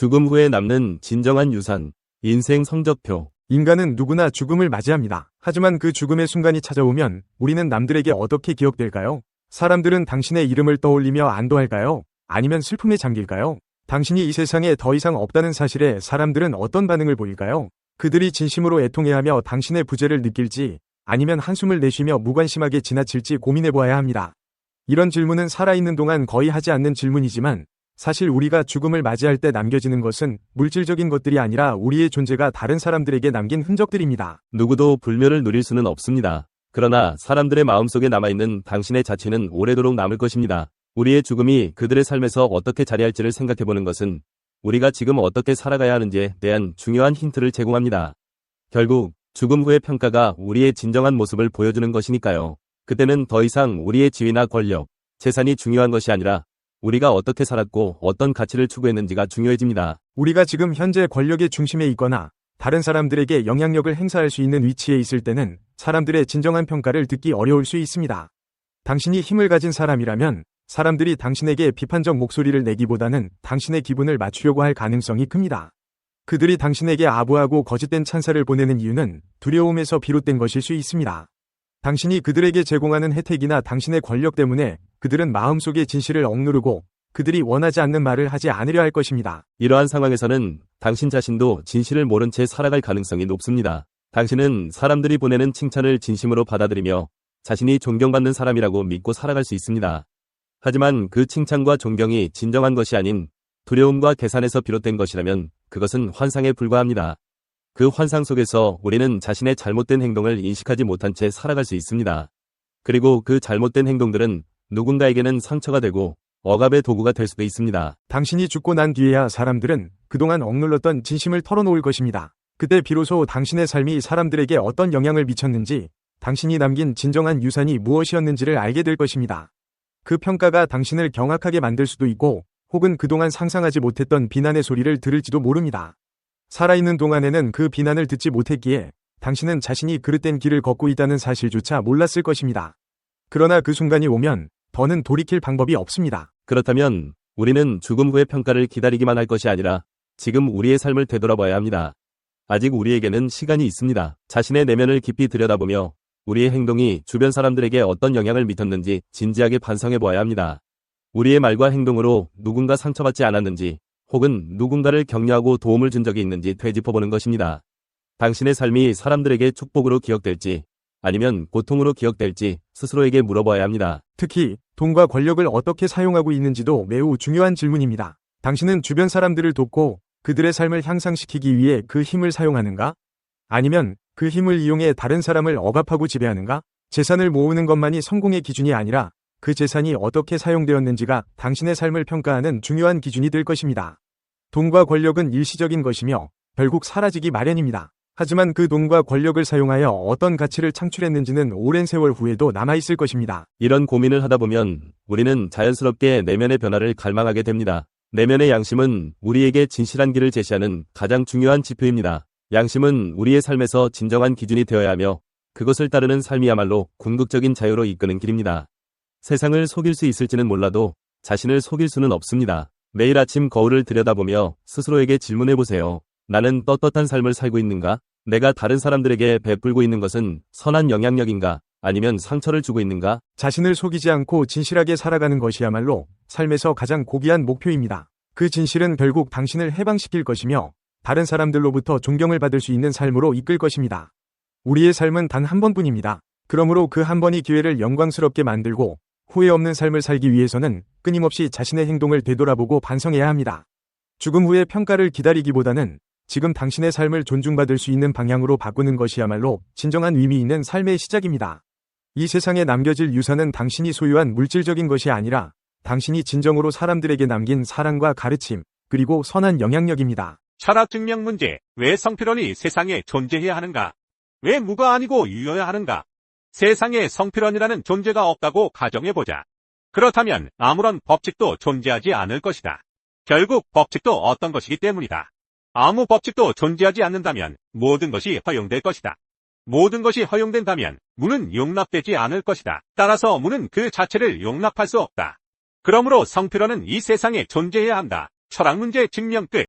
죽음 후에 남는 진정한 유산, 인생 성적표. 인간은 누구나 죽음을 맞이합니다. 하지만 그 죽음의 순간이 찾아오면 우리는 남들에게 어떻게 기억될까요? 사람들은 당신의 이름을 떠올리며 안도할까요? 아니면 슬픔에 잠길까요? 당신이 이 세상에 더 이상 없다는 사실에 사람들은 어떤 반응을 보일까요? 그들이 진심으로 애통해하며 당신의 부재를 느낄지, 아니면 한숨을 내쉬며 무관심하게 지나칠지 고민해보아야 합니다. 이런 질문은 살아있는 동안 거의 하지 않는 질문이지만, 사실 우리가 죽음을 맞이할 때 남겨지는 것은 물질적인 것들이 아니라 우리의 존재가 다른 사람들에게 남긴 흔적들입니다. 누구도 불멸을 누릴 수는 없습니다. 그러나 사람들의 마음속에 남아있는 당신의 자취는 오래도록 남을 것입니다. 우리의 죽음이 그들의 삶에서 어떻게 자리할지를 생각해보는 것은 우리가 지금 어떻게 살아가야 하는지에 대한 중요한 힌트를 제공합니다. 결국 죽음 후의 평가가 우리의 진정한 모습을 보여주는 것이니까요. 그때는 더 이상 우리의 지위나 권력, 재산이 중요한 것이 아니라 우리가 어떻게 살았고 어떤 가치를 추구했는지가 중요해집니다. 우리가 지금 현재 권력의 중심에 있거나 다른 사람들에게 영향력을 행사할 수 있는 위치에 있을 때는 사람들의 진정한 평가를 듣기 어려울 수 있습니다. 당신이 힘을 가진 사람이라면 사람들이 당신에게 비판적 목소리를 내기보다는 당신의 기분을 맞추려고 할 가능성이 큽니다. 그들이 당신에게 아부하고 거짓된 찬사를 보내는 이유는 두려움에서 비롯된 것일 수 있습니다. 당신이 그들에게 제공하는 혜택이나 당신의 권력 때문에 그들은 마음속의 진실을 억누르고 그들이 원하지 않는 말을 하지 않으려 할 것입니다. 이러한 상황에서는 당신 자신도 진실을 모른 채 살아갈 가능성이 높습니다. 당신은 사람들이 보내는 칭찬을 진심으로 받아들이며 자신이 존경받는 사람이라고 믿고 살아갈 수 있습니다. 하지만 그 칭찬과 존경이 진정한 것이 아닌 두려움과 계산에서 비롯된 것이라면 그것은 환상에 불과합니다. 그 환상 속에서 우리는 자신의 잘못된 행동을 인식하지 못한 채 살아갈 수 있습니다. 그리고 그 잘못된 행동들은 누군가에게는 상처가 되고 억압의 도구가 될 수도 있습니다. 당신이 죽고 난 뒤에야 사람들은 그동안 억눌렀던 진심을 털어놓을 것입니다. 그때 비로소 당신의 삶이 사람들에게 어떤 영향을 미쳤는지, 당신이 남긴 진정한 유산이 무엇이었는지를 알게 될 것입니다. 그 평가가 당신을 경악하게 만들 수도 있고, 혹은 그동안 상상하지 못했던 비난의 소리를 들을지도 모릅니다. 살아있는 동안에는 그 비난을 듣지 못했기에 당신은 자신이 그릇된 길을 걷고 있다는 사실조차 몰랐을 것입니다. 그러나 그 순간이 오면 더는 돌이킬 방법이 없습니다. 그렇다면 우리는 죽음 후의 평가를 기다리기만 할 것이 아니라 지금 우리의 삶을 되돌아봐야 합니다. 아직 우리에게는 시간이 있습니다. 자신의 내면을 깊이 들여다보며 우리의 행동이 주변 사람들에게 어떤 영향을 미쳤는지 진지하게 반성해보아야 합니다. 우리의 말과 행동으로 누군가 상처받지 않았는지, 혹은 누군가를 격려하고 도움을 준 적이 있는지 되짚어보는 것입니다. 당신의 삶이 사람들에게 축복으로 기억될지 아니면 고통으로 기억될지 스스로에게 물어봐야 합니다. 특히 돈과 권력을 어떻게 사용하고 있는지도 매우 중요한 질문입니다. 당신은 주변 사람들을 돕고 그들의 삶을 향상시키기 위해 그 힘을 사용하는가? 아니면 그 힘을 이용해 다른 사람을 억압하고 지배하는가? 재산을 모으는 것만이 성공의 기준이 아니라 그 재산이 어떻게 사용되었는지가 당신의 삶을 평가하는 중요한 기준이 될 것입니다. 돈과 권력은 일시적인 것이며 결국 사라지기 마련입니다. 하지만 그 돈과 권력을 사용하여 어떤 가치를 창출했는지는 오랜 세월 후에도 남아있을 것입니다. 이런 고민을 하다 보면 우리는 자연스럽게 내면의 변화를 갈망하게 됩니다. 내면의 양심은 우리에게 진실한 길을 제시하는 가장 중요한 지표입니다. 양심은 우리의 삶에서 진정한 기준이 되어야 하며 그것을 따르는 삶이야말로 궁극적인 자유로 이끄는 길입니다. 세상을 속일 수 있을지는 몰라도 자신을 속일 수는 없습니다. 매일 아침 거울을 들여다보며 스스로에게 질문해보세요. 나는 떳떳한 삶을 살고 있는가? 내가 다른 사람들에게 베풀고 있는 것은 선한 영향력인가? 아니면 상처를 주고 있는가? 자신을 속이지 않고 진실하게 살아가는 것이야말로 삶에서 가장 고귀한 목표입니다. 그 진실은 결국 당신을 해방시킬 것이며 다른 사람들로부터 존경을 받을 수 있는 삶으로 이끌 것입니다. 우리의 삶은 단 한 번뿐입니다. 그러므로 그 한 번이 기회를 영광스럽게 만들고 후회 없는 삶을 살기 위해서는 끊임없이 자신의 행동을 되돌아보고 반성해야 합니다. 죽음 후의 평가를 기다리기보다는 지금 당신의 삶을 존중받을 수 있는 방향으로 바꾸는 것이야말로 진정한 의미 있는 삶의 시작입니다. 이 세상에 남겨질 유산은 당신이 소유한 물질적인 것이 아니라 당신이 진정으로 사람들에게 남긴 사랑과 가르침, 그리고 선한 영향력입니다. 철학 증명 문제. 왜 성필원이 세상에 존재해야 하는가? 왜 무가 아니고 유여야 하는가? 세상에 성필원이라는 존재가 없다고 가정해보자. 그렇다면 아무런 법칙도 존재하지 않을 것이다. 결국 법칙도 어떤 것이기 때문이다. 아무 법칙도 존재하지 않는다면 모든 것이 허용될 것이다. 모든 것이 허용된다면 무는 용납되지 않을 것이다. 따라서 무는 그 자체를 용납할 수 없다. 그러므로 성필원은 이 세상에 존재해야 한다. 철학 문제 증명 끝.